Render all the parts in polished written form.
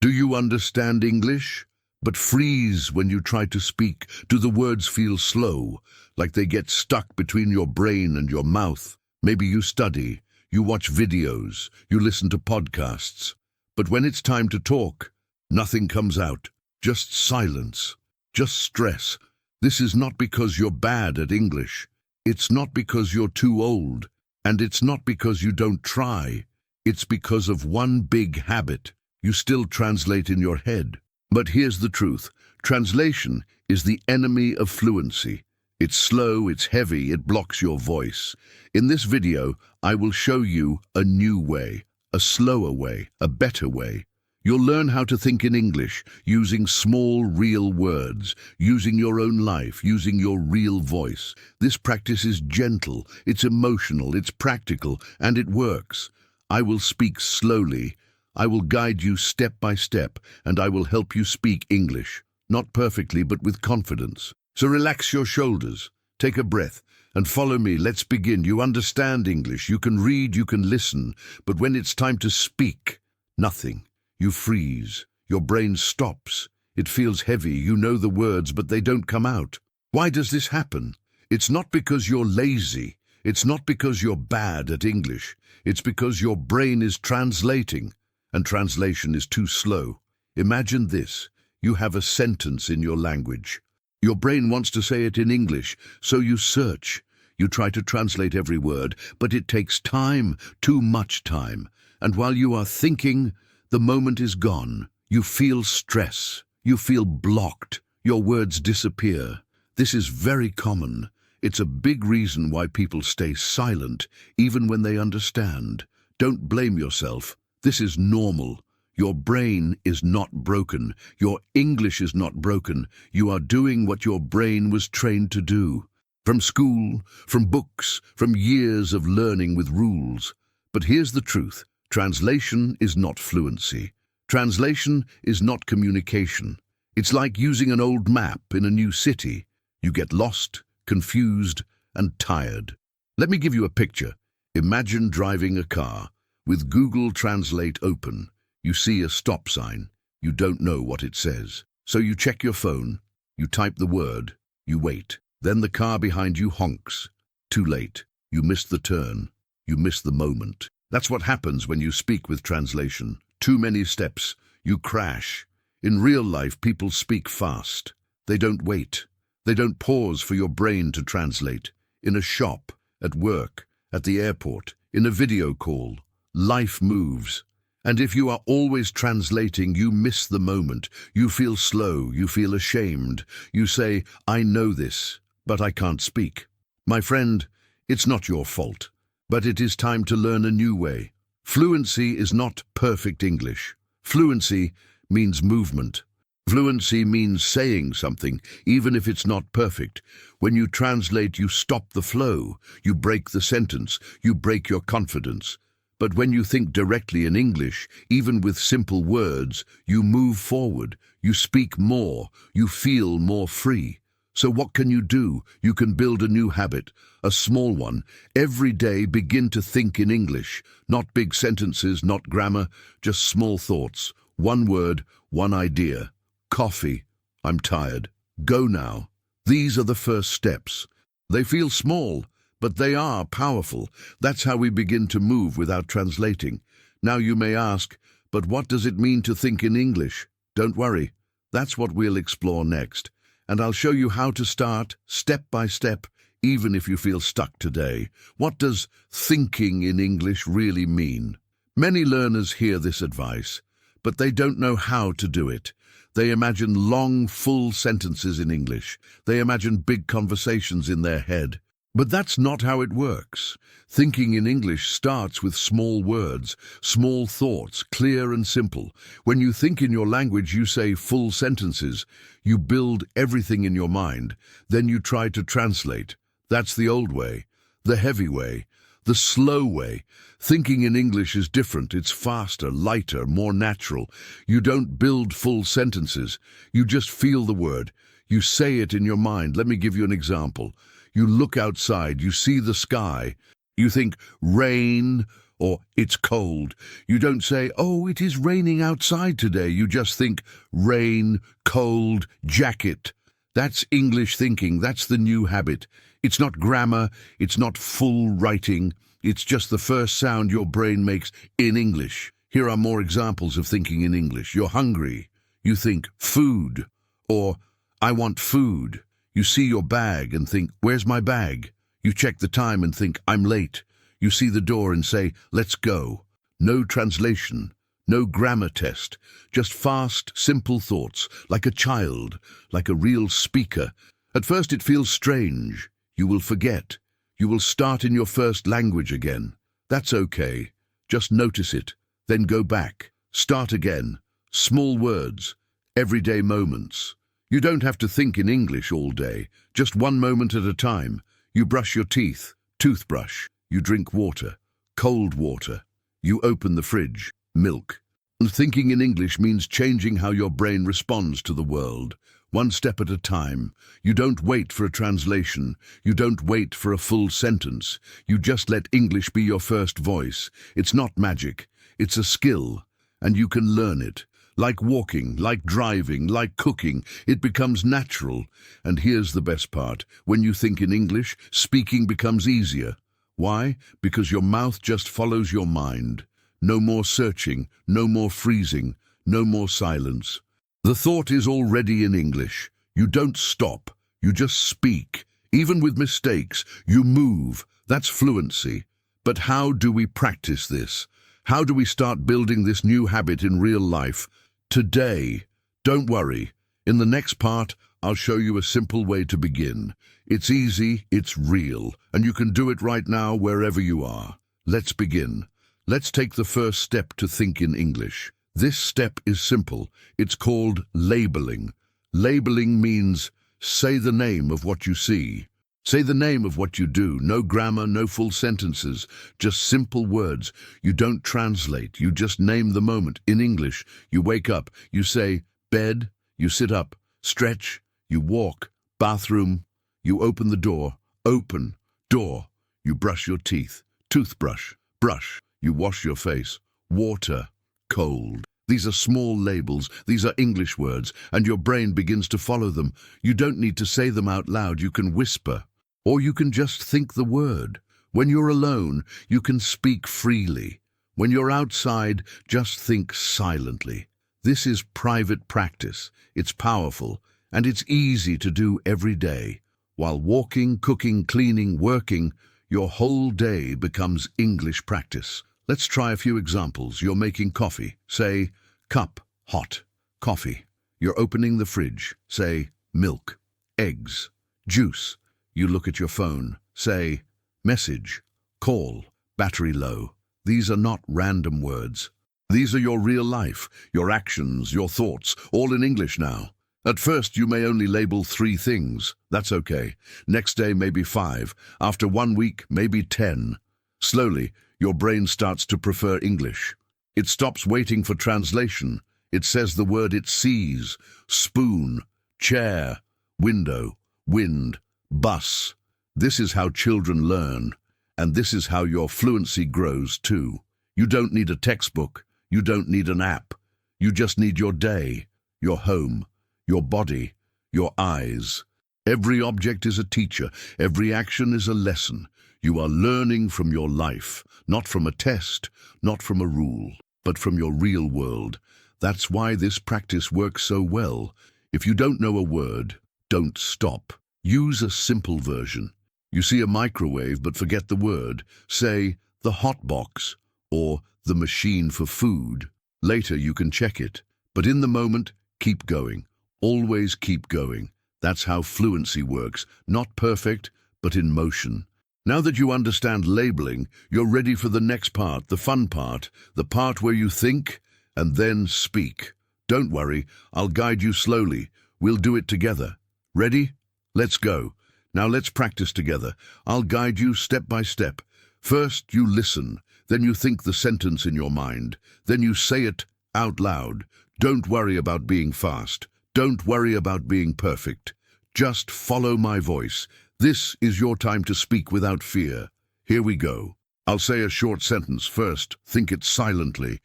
Do you understand English, but freeze when you try to speak? Do the words feel slow, like they get stuck between your brain and your mouth? Maybe you study, you watch videos, you listen to podcasts, but when it's time to talk, nothing comes out, just silence, just stress. This is not because you're bad at English. It's not because you're too old, and it's not because you don't try. It's because of one big habit. You still translate in your head. But here's the truth. Translation is the enemy of fluency. It's slow, it's heavy, it blocks your voice. In this video, I will show you a new way, a slower way, a better way. You'll learn how to think in English using small, real words, using your own life, using your real voice. This practice is gentle, it's emotional, it's practical, and it works. I will speak slowly. I will guide you step by step, and I will help you speak English. Not perfectly, but with confidence. So relax your shoulders, take a breath, and follow me. Let's begin. You understand English, you can read, you can listen, but when it's time to speak, nothing. You freeze. Your brain stops. It feels heavy. You know the words, but they don't come out. Why does this happen? It's not because you're lazy. It's not because you're bad at English. It's because your brain is translating, and translation is too slow. Imagine this. You have a sentence in your language. Your brain wants to say it in English, so you search. You try to translate every word, but it takes time, too much time. And while you are thinking, the moment is gone. You feel stress. You feel blocked. Your words disappear. This is very common. It's a big reason why people stay silent, even when they understand. Don't blame yourself. This is normal. Your brain is not broken. Your English is not broken. You are doing what your brain was trained to do. From school, from books, from years of learning with rules. But here's the truth. Translation is not fluency. Translation is not communication. It's like using an old map in a new city. You get lost, confused, and tired. Let me give you a picture. Imagine driving a car. With Google Translate open, you see a stop sign. You don't know what it says. So you check your phone, you type the word, you wait. Then the car behind you honks. Too late. You miss the turn. You miss the moment. That's what happens when you speak with translation. Too many steps. You crash. In real life, people speak fast. They don't wait. They don't pause for your brain to translate. In a shop, at work, at the airport, in a video call. Life moves. And if you are always translating, you miss the moment. You feel slow. You feel ashamed. You say, I know this, but I can't speak. My friend, it's not your fault. But it is time to learn a new way. Fluency is not perfect English. Fluency means movement. Fluency means saying something, even if it's not perfect. When you translate, you stop the flow. You break the sentence. You break your confidence. But when you think directly in English, even with simple words, you move forward. You speak more. You feel more free. So what can you do? You can build a new habit, a small one. Every day begin to think in English. Not big sentences, not grammar, just small thoughts. One word, one idea. Coffee. I'm tired. Go now. These are the first steps. They feel small, but they are powerful. That's how we begin to move without translating. Now you may ask, but what does it mean to think in English? Don't worry. That's what we'll explore next. And I'll show you how to start, step by step, even if you feel stuck today. What does thinking in English really mean? Many learners hear this advice, but they don't know how to do it. They imagine long, full sentences in English. They imagine big conversations in their head. But that's not how it works. Thinking in English starts with small words, small thoughts, clear and simple. When you think in your language, you say full sentences. You build everything in your mind. Then you try to translate. That's the old way, the heavy way, the slow way. Thinking in English is different. It's faster, lighter, more natural. You don't build full sentences. You just feel the word. You say it in your mind. Let me give you an example. You look outside, you see the sky. You think rain, or it's cold. You don't say, oh, it is raining outside today. You just think rain, cold, jacket. That's English thinking. That's the new habit. It's not grammar. It's not full writing. It's just the first sound your brain makes in English. Here are more examples of thinking in English. You're hungry. You think food, or I want food. You see your bag and think, where's my bag? You check the time and think, I'm late. You see the door and say, let's go. No translation, no grammar test, just fast, simple thoughts, like a child, like a real speaker. At first it feels strange. You will forget. You will start in your first language again. That's okay. Just notice it. Then go back. Start again. Small words. Everyday moments. You don't have to think in English all day. Just one moment at a time. You brush your teeth. Toothbrush. You drink water. Cold water. You open the fridge. Milk. And thinking in English means changing how your brain responds to the world. One step at a time. You don't wait for a translation. You don't wait for a full sentence. You just let English be your first voice. It's not magic. It's a skill. And you can learn it. Like walking, like driving, like cooking, it becomes natural. And here's the best part. When you think in English, speaking becomes easier. Why? Because your mouth just follows your mind. No more searching, no more freezing, no more silence. The thought is already in English. You don't stop. You just speak. Even with mistakes, you move. That's fluency. But how do we practice this? How do we start building this new habit in real life? Today. Don't worry. In the next part, I'll show you a simple way to begin. It's easy, it's real, and you can do it right now wherever you are. Let's begin. Let's take the first step to think in English. This step is simple. It's called labeling. Labeling means say the name of what you see. Say the name of what you do. No grammar, no full sentences, just simple words. You don't translate, you just name the moment. In English, you wake up, you say bed, you sit up, stretch, you walk, bathroom, you open the door, open, door, you brush your teeth, toothbrush, brush, you wash your face, water, cold. These are small labels, these are English words, and your brain begins to follow them. You don't need to say them out loud, you can whisper. Or you can just think the word. When you're alone, you can speak freely. When you're outside, just think silently. This is private practice. It's powerful, and it's easy to do every day. While walking, cooking, cleaning, working, your whole day becomes English practice. Let's try a few examples. You're making coffee. Say, cup, hot, coffee. You're opening the fridge. Say, milk, eggs, juice. You look at your phone. Say, message, call, battery low. These are not random words. These are your real life, your actions, your thoughts, all in English now. At first, you may only label 3 things. That's okay. Next day, maybe 5. After 1 week, maybe 10. Slowly, your brain starts to prefer English. It stops waiting for translation. It says the word it sees. Spoon, chair, window, wind, bus. This is how children learn, and this is how your fluency grows too. You don't need a textbook. You don't need an app. You just need your day, your home, your body, your eyes. Every object is a teacher. Every action is a lesson. You are learning from your life, not from a test, not from a rule, but from your real world. That's why this practice works so well. If you don't know a word, don't stop. Use a simple version. You see a microwave but forget the word. Say, the hot box, or the machine for food. Later you can check it. But in the moment, keep going. Always keep going. That's how fluency works. Not perfect, but in motion. Now that you understand labeling, you're ready for the next part, the fun part, the part where you think and then speak. Don't worry, I'll guide you slowly. We'll do it together. Ready? Let's go. Now let's practice together. I'll guide you step by step. First, you listen. Then you think the sentence in your mind. Then you say it out loud. Don't worry about being fast. Don't worry about being perfect. Just follow my voice. This is your time to speak without fear. Here we go. I'll say a short sentence first. Think it silently,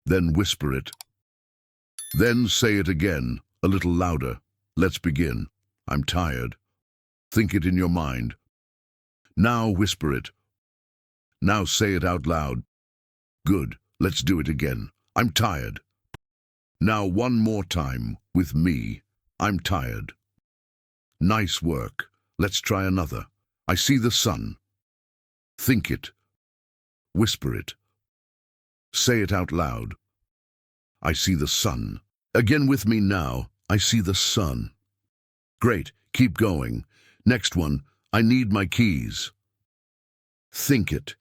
then whisper it. Then say it again, a little louder. Let's begin. I'm tired. Think it in your mind. Now whisper it. Now say it out loud. Good. Let's do it again. I'm tired. Now one more time, with me. I'm tired. Nice work. Let's try another. I see the sun. Think it. Whisper it. Say it out loud. I see the sun. Again with me now. I see the sun. Great. Keep going. Next one. I need my keys. Think it.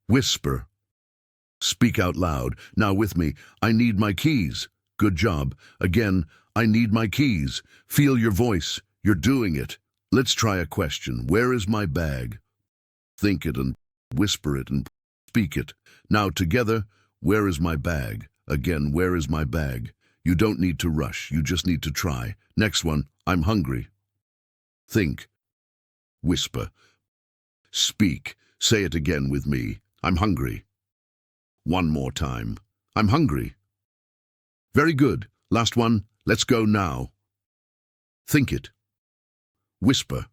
Whisper. Speak out loud. Now with me. I need my keys. Good job. Again. I need my keys. Feel your voice. You're doing it. Let's try a question. Where is my bag? Think it and whisper it and speak it. Now together. Where is my bag? Again, where is my bag? You don't need to rush. You just need to try. Next one. I'm hungry. Think. Whisper. Speak. Say it again with me. I'm hungry. One more time. I'm hungry. Very good. Last one. Let's go now. Think it. Whisper.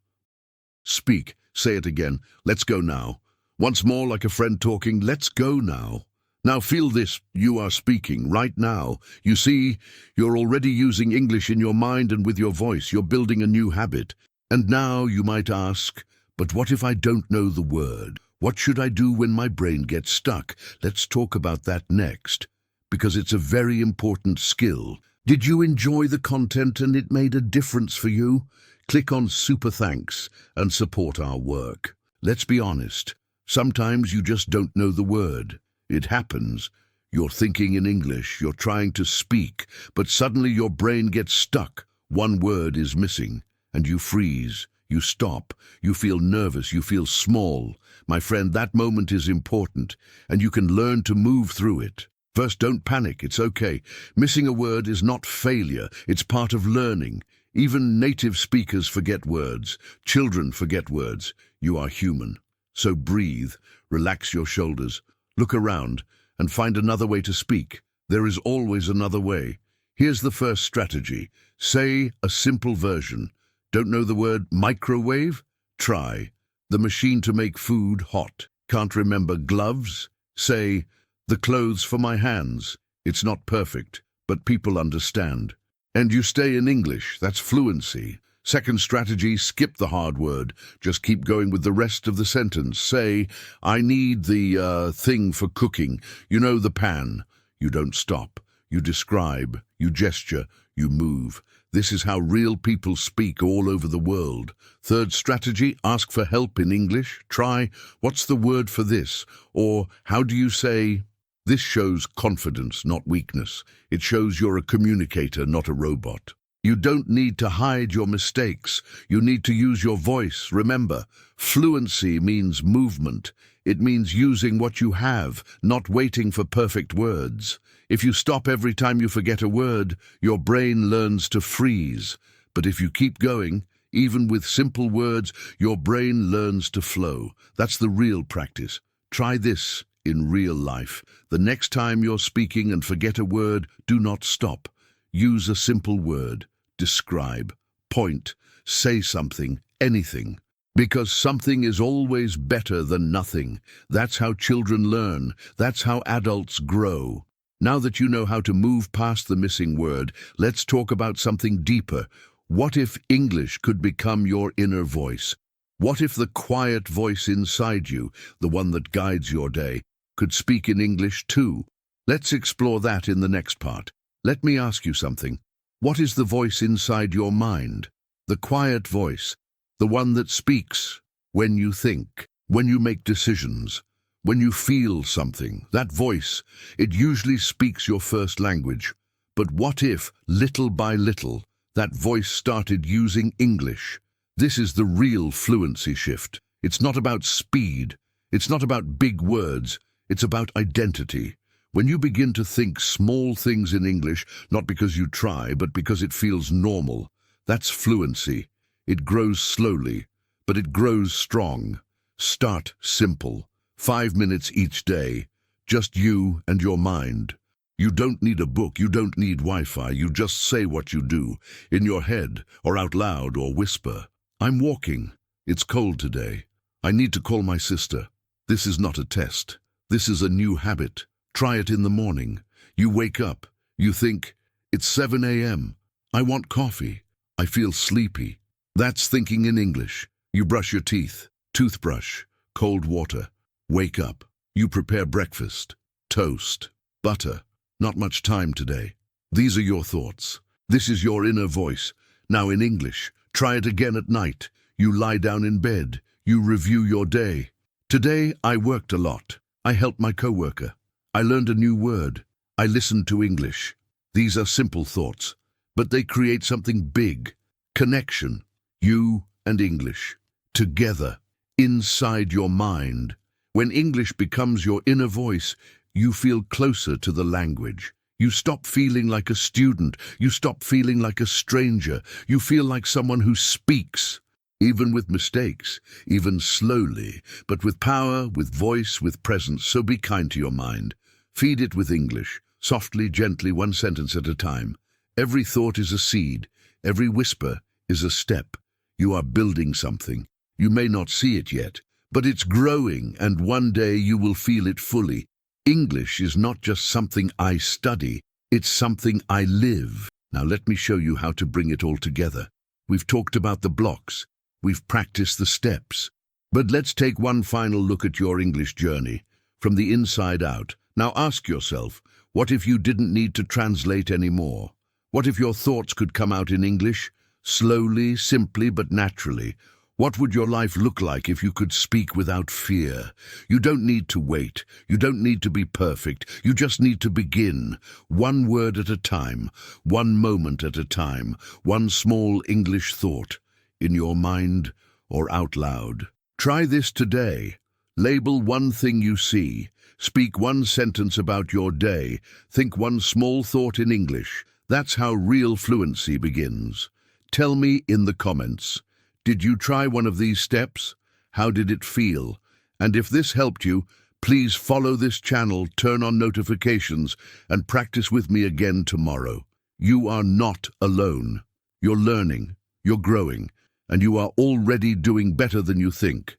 Speak. Say it again. Let's go now. Once more, like a friend talking. Let's go now. Now feel this. You are speaking right now. You see, you're already using English in your mind and with your voice. You're building a new habit. And now you might ask, but what if I don't know the word? What should I do when my brain gets stuck? Let's talk about that next, because it's a very important skill. Did you enjoy the content and it made a difference for you? Click on Super Thanks and support our work. Let's be honest. Sometimes you just don't know the word. It happens. You're thinking in English, you're trying to speak, but suddenly your brain gets stuck. One word is missing, and you freeze. You stop. You feel nervous. You feel small. My friend, that moment is important, and you can learn to move through it. First, don't panic. It's okay. Missing a word is not failure. It's part of learning. Even native speakers forget words. Children forget words. You are human. So breathe. Relax your shoulders. Look around and find another way to speak. There is always another way. Here's the first strategy. Say a simple version. Don't know the word microwave? Try. The machine to make food hot. Can't remember gloves? Say, the clothes for my hands. It's not perfect, but people understand. And you stay in English. That's fluency. Second strategy, skip the hard word. Just keep going with the rest of the sentence. Say, I need the thing for cooking. You know, the pan. You don't stop. You describe. You gesture. You move. This is how real people speak all over the world. Third strategy, ask for help in English. Try, what's the word for this? Or how do you say? This shows confidence, not weakness. It shows you're a communicator, not a robot. You don't need to hide your mistakes. You need to use your voice. Remember, fluency means movement. It means using what you have, not waiting for perfect words. If you stop every time you forget a word, your brain learns to freeze. But if you keep going, even with simple words, your brain learns to flow. That's the real practice. Try this in real life. The next time you're speaking and forget a word, do not stop. Use a simple word. Describe, point, say something, anything. Because something is always better than nothing. That's how children learn. That's how adults grow. Now that you know how to move past the missing word, let's talk about something deeper. What if English could become your inner voice? What if the quiet voice inside you, the one that guides your day, could speak in English too? Let's explore that in the next part. Let me ask you something. What is the voice inside your mind? The quiet voice, the one that speaks when you think, when you make decisions, when you feel something. That voice, it usually speaks your first language. But what if, little by little, that voice started using English? This is the real fluency shift. It's not about speed. It's not about big words. It's about identity. When you begin to think small things in English, not because you try, but because it feels normal, that's fluency. It grows slowly, but it grows strong. Start simple. 5 minutes each day. Just you and your mind. You don't need a book, you don't need Wi-Fi, you just say what you do, in your head, or out loud, or whisper. I'm walking. It's cold today. I need to call my sister. This is not a test. This is a new habit. Try it in the morning. You wake up. You think, it's 7 a.m. I want coffee. I feel sleepy. That's thinking in English. You brush your teeth. Toothbrush. Cold water. Wake up. You prepare breakfast. Toast. Butter. Not much time today. These are your thoughts. This is your inner voice. Now in English. Try it again at night. You lie down in bed. You review your day. Today I worked a lot. I helped my coworker. I learned a new word. I listened to English. These are simple thoughts, but they create something big. Connection. You and English. Together. Inside your mind. When English becomes your inner voice, you feel closer to the language. You stop feeling like a student. You stop feeling like a stranger. You feel like someone who speaks, even with mistakes, even slowly, but with power, with voice, with presence. So be kind to your mind. Feed it with English, softly, gently, one sentence at a time. Every thought is a seed. Every whisper is a step. You are building something. You may not see it yet, but it's growing, and one day you will feel it fully. English is not just something I study, it's something I live. Now let me show you how to bring it all together. We've talked about the blocks, we've practiced the steps, but let's take one final look at your English journey, from the inside out. Now ask yourself, what if you didn't need to translate anymore? What if your thoughts could come out in English, slowly, simply, but naturally? What would your life look like if you could speak without fear? You don't need to wait. You don't need to be perfect. You just need to begin. One word at a time, one moment at a time, one small English thought, in your mind or out loud. Try this today. Label one thing you see. Speak one sentence about your day. Think one small thought in English. That's how real fluency begins. Tell me in the comments. Did you try one of these steps? How did it feel? And if this helped you, please follow this channel, turn on notifications, and practice with me again tomorrow. You are not alone. You're learning, you're growing, and you are already doing better than you think.